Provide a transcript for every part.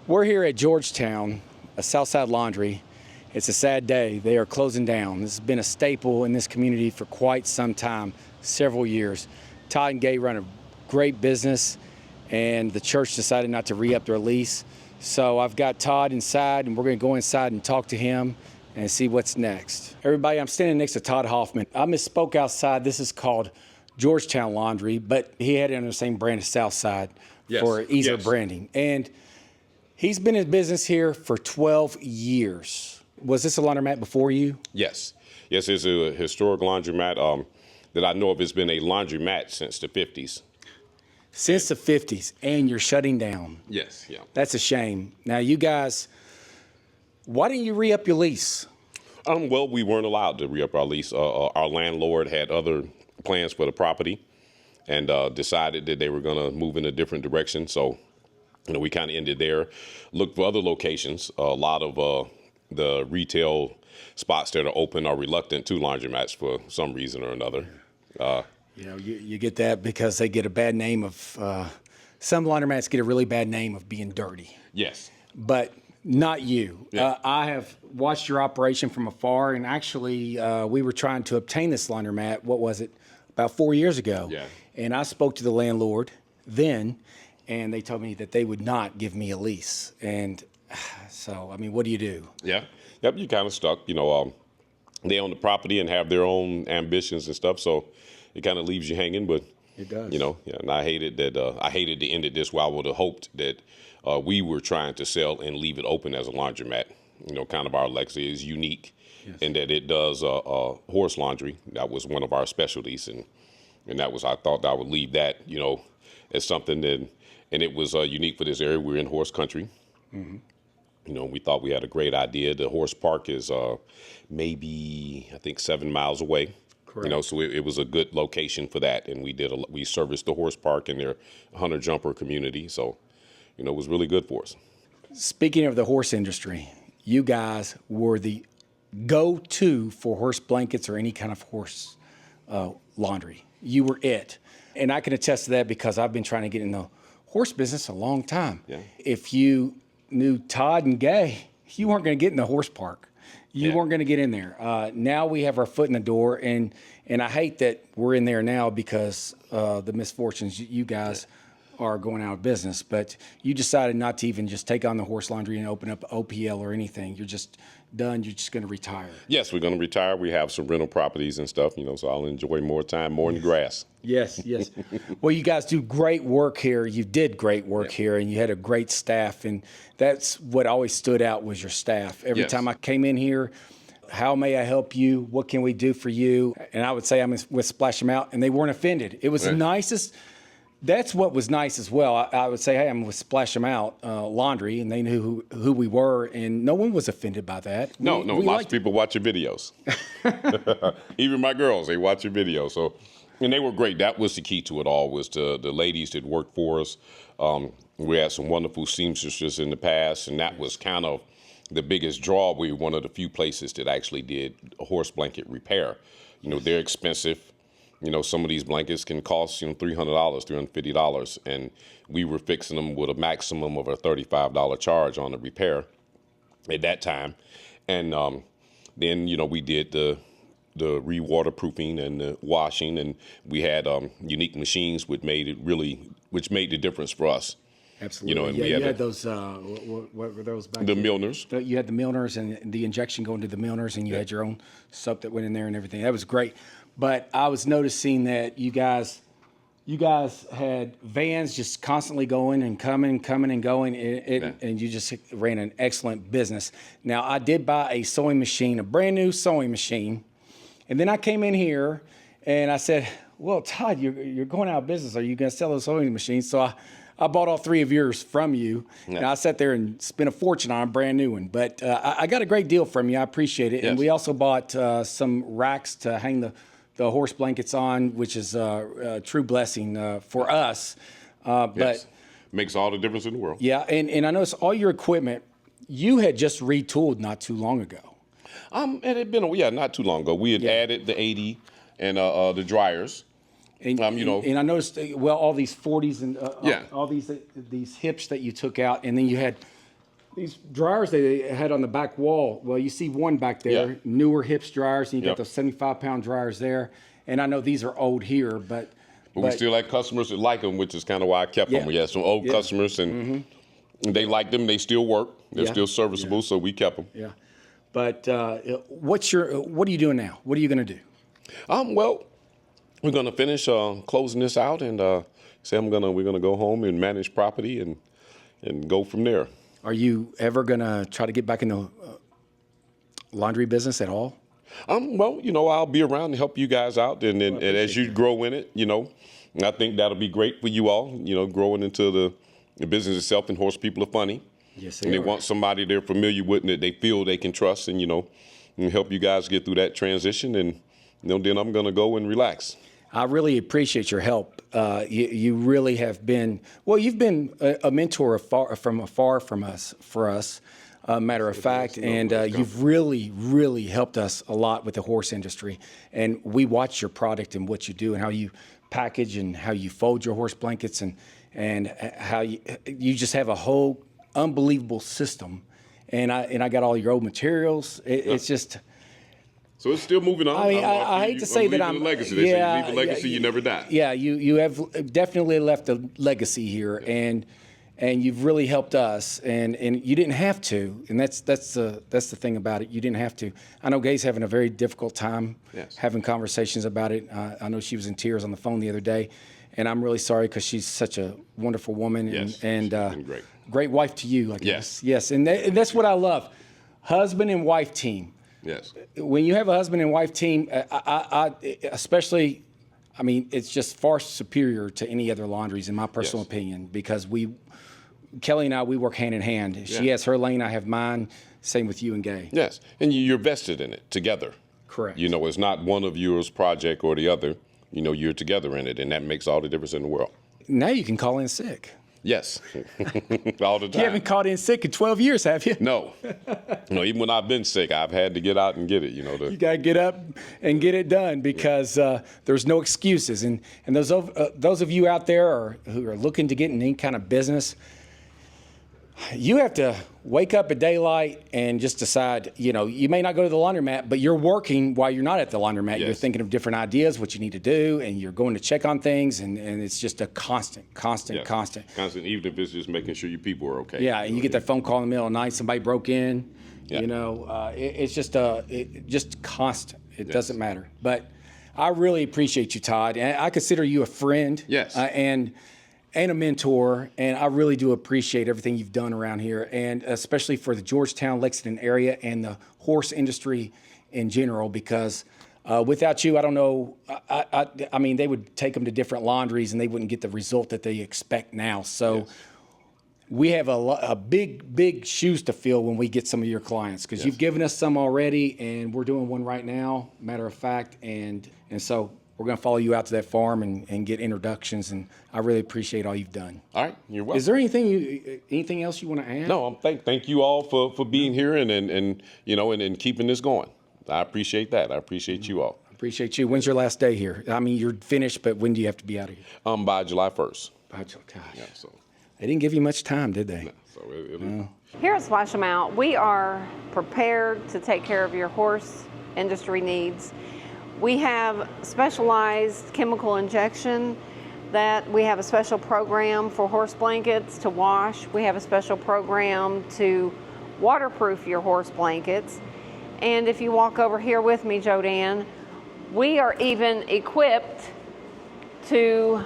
We're here at Georgetown, a Southside Laundry. It's a sad day. They are closing down. This has been a staple in this community for quite some time, several years. Todd and Gaye run a great business, and the church decided not to re-up their lease. So I've got Todd inside, and we're going to go inside and talk to him and see what's next. Everybody, I'm standing next to Todd Hoffman. I misspoke outside. This is called Georgetown Laundry, but he had it under the same brand as Southside for easier branding. And he's been in business here for 12 years. Was this a laundromat before you? Yes. Yes, it's a historic laundromat that I know of. It's been a laundromat since the 50s. Since the 50s, and you're shutting down. Yes, yeah. That's a shame. Now, you guys, why didn't you re-up your lease? Well, we weren't allowed to re-up our lease. Our landlord had other plans for the property and decided that they were going to move in a different direction. So, we kind of ended there. Looked for other locations. A lot of the retail spots that are open are reluctant to laundromats for some reason or another. You get that because they get a bad name of, some laundromats get a really bad name of being dirty. Yes. But not you. Yeah. I have watched your operation from afar, and actually we were trying to obtain this laundromat, what was it, about 4 years ago. Yeah. And I spoke to the landlord then, and they told me that they would not give me a lease. And so, I mean, what do you do? Yeah. Yep, you kind of stuck. They own the property and have their own ambitions and stuff, so it kind of leaves you hanging. But it does. And I hated that. I hated to end it this way. I would have hoped that we were trying to sell and leave it open as a laundromat. Kind of our legacy is unique, in that it does horse laundry. That was one of our specialties, and that was, I thought I would leave that as something that, and it was unique for this area. We're in horse country. Mm-hmm. We thought we had a great idea. The horse park is maybe, I think, 7 miles away. Correct. So it was a good location for that. And we serviced the horse park and their hunter jumper community. So, it was really good for us. Speaking of the horse industry, you guys were the go-to for horse blankets or any kind of horse laundry. You were it. And I can attest to that because I've been trying to get in the horse business a long time. Yeah. If you knew Todd and Gaye, you weren't going to get in the horse park. You weren't going to get in there. Now we have our foot in the door, and I hate that we're in there now because the misfortunes you guys are going out of business. But you decided not to even just take on the horse laundry and open up OPL or anything. You're just done. You're just going to retire. Yes, we're going to retire. We have some rental properties and stuff, so I'll enjoy more time, more in the grass. Yes. Well, you guys do great work here. You did great work here, and you had a great staff. And that's what always stood out was your staff. Every time I came in here, how may I help you? What can we do for you? And I would say I'm with Splash Them Out, and they weren't offended. It was the nicest. That's what was nice as well. I would say, hey, I'm with Splash Them Out Laundry, and they knew who we were, and no one was offended by that. No, lots of people watch your videos. Even my girls, they watch your videos. So, and they were great. That was the key to it all, was the ladies that worked for us. We had some wonderful seamstresses in the past, and that was kind of the biggest draw. We were one of the few places that actually did a horse blanket repair. They're expensive. Some of these blankets can cost, $300, $350, and we were fixing them with a maximum of a $35 charge on the repair at that time. And then, we did the re-waterproofing and the washing, and we had unique machines which made the difference for us. Absolutely. And you had those, what were those back The then? Milners. You had the Milners and the injection going to the Milners, and you had your own soap that went in there and everything. That was great. But I was noticing that you guys had vans just constantly going and coming and going, and you just ran an excellent business. Now, I did buy a sewing machine, a brand new sewing machine, and then I came in here and I said, well, Todd, you're going out of business. Are you going to sell those sewing machines? So I bought all 3 of yours from you, and I sat there and spent a fortune on a brand new one. But I got a great deal from you. I appreciate it. Yes. And we also bought some racks to hang the horse blankets on, which is a true blessing for us. But makes all the difference in the world. Yeah, and I noticed all your equipment, you had just retooled not too long ago. It had been, not too long ago. We had added the 80 and the dryers. And, and I noticed, all these 40s and all these hips that you took out, and then you had these dryers they had on the back wall. Well, you see one back there, newer Hips dryers, and you got those 75-pound dryers there. And I know these are old here, but we still had customers that like them, which is kind of why I kept them. We had some old customers, and they liked them. They still work. They're still serviceable, so we kept them. Yeah. But what are you doing now? What are you going to do? Well, we're going to finish closing this out, and say we're going to go home and manage property and go from there. Are you ever going to try to get back in the laundry business at all? Well, I'll be around to help you guys out, and as you grow in it, and I think that'll be great for you all, growing into the business itself. And horse people are funny. Yes, and they want somebody they're familiar with and that they feel they can trust, and, and help you guys get through that transition. And, then I'm going to go and relax. I really appreciate your help. You really have been, well, you've been a mentor from afar for us, matter of fact, and you've really, really helped us a lot with the horse industry. And we watch your product and what you do and how you package and how you fold your horse blankets and how you just have a whole unbelievable system. And I got all your old materials. It's just... So it's still moving on. I mean, I hate to say that I'm... a legacy. They say you leave a legacy, you never die. Yeah, you have definitely left a legacy here, and you've really helped us, and you didn't have to, and that's the thing about it. You didn't have to. I know Gay's having a very difficult time having conversations about it. I know she was in tears on the phone the other day, and I'm really sorry because she's such a wonderful woman and great. Great wife to you, I guess. Yes, and that's what I love, husband and wife team. Yes. When you have a husband and wife team, I especially, I mean, it's just far superior to any other laundries, in my personal opinion, because Kelly and I, we work hand in hand. She has her lane, I have mine. Same with you and Gay. Yes, and you're vested in it together. Correct. It's not one of yours project or the other. You're together in it, and that makes all the difference in the world. Now you can call in sick. Yes, all the time. You haven't called in sick in 12 years, have you? No. Even when I've been sick, I've had to get out and get it. You got to get up and get it done because there's no excuses. And those of you out there who are looking to get in any kind of business, you have to wake up at daylight and just decide, you may not go to the laundromat, but you're working while you're not at the laundromat. Yes. You're thinking of different ideas, what you need to do, and you're going to check on things, and it's just a constant. Constant, even if it's just making sure your people are okay. Yeah, and you get that phone call in the middle of the night, somebody broke in, it's just constant. It doesn't matter. But I really appreciate you, Todd, and I consider you a friend. Yes. And a mentor, and I really do appreciate everything you've done around here, and especially for the Georgetown, Lexington area and the horse industry in general, because without you, I don't know, I mean, they would take them to different laundries and they wouldn't get the result that they expect now. So we have a big shoes to fill when we get some of your clients, because you've given us some already, and we're doing one right now, matter of fact, and so we're going to follow you out to that farm and get introductions, and I really appreciate all you've done. All right, you're welcome. Is there anything else you want to add? No, thank you all for being here and keeping this going. I appreciate that. I appreciate you all. I appreciate you. When's your last day here? I mean, you're finished, but when do you have to be out of here? By July 1st. Gosh. Yeah, so. They didn't give you much time, did they? No, so Here at Splash 'Em Out, we are prepared to take care of your horse industry needs. We have specialized chemical injection that we have a special program for horse blankets to wash. We have a special program to waterproof your horse blankets. And if you walk over here with me, Jodan, we are even equipped to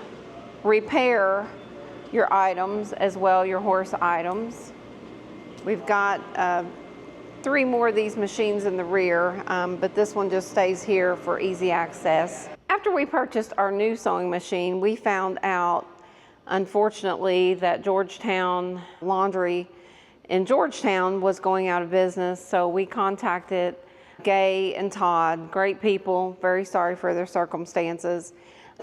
repair your items as well, your horse items. We've got 3 more of these machines in the rear, but this one just stays here for easy access. After we purchased our new sewing machine, we found out, unfortunately, that Georgetown Laundry in Georgetown was going out of business, so we contacted Gay and Todd, great people, very sorry for their circumstances.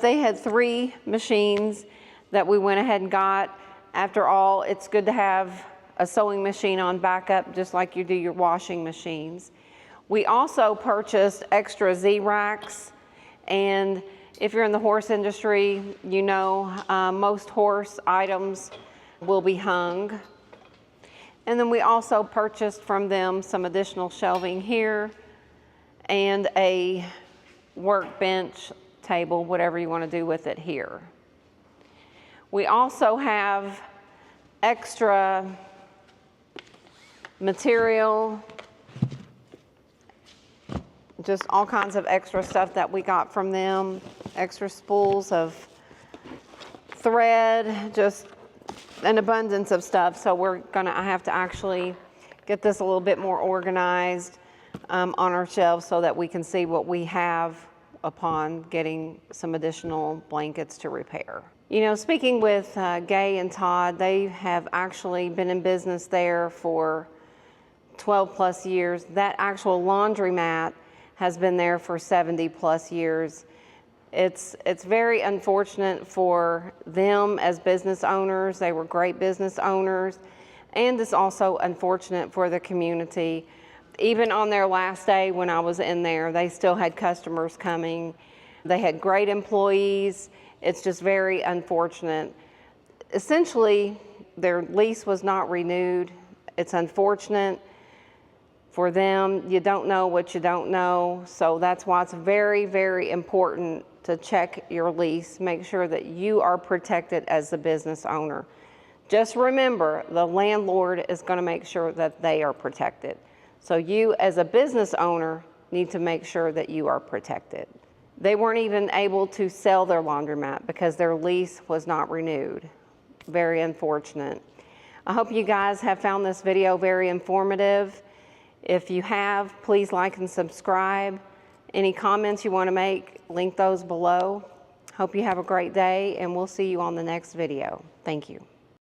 They had 3 machines that we went ahead and got. After all, it's good to have a sewing machine on backup, just like you do your washing machines. We also purchased extra Z-racks, and if you're in the horse industry, most horse items will be hung. And then we also purchased from them some additional shelving here and a workbench table, whatever you want to do with it here. We also have extra material, just all kinds of extra stuff that we got from them, extra spools of thread, just an abundance of stuff. So I have to actually get this a little bit more organized on our shelves so that we can see what we have upon getting some additional blankets to repair. You know, speaking with Gaye and Todd, they have actually been in business there for 12 plus years. That actual laundromat has been there for 70 plus years. It's very unfortunate for them as business owners. They were great business owners. And it's also unfortunate for the community. Even on their last day when I was in there, they still had customers coming. They had great employees. It's just very unfortunate. Essentially, their lease was not renewed. It's unfortunate for them. You don't know what you don't know. So that's why it's very, very important to check your lease. Make sure that you are protected as the business owner. Just remember, the landlord is going to make sure that they are protected. So you as a business owner need to make sure that you are protected. They weren't even able to sell their laundromat because their lease was not renewed. Very unfortunate. I hope you guys have found this video very informative. If you have, please like and subscribe. Any comments you want to make, link those below. Hope you have a great day, and we'll see you on the next video. Thank you.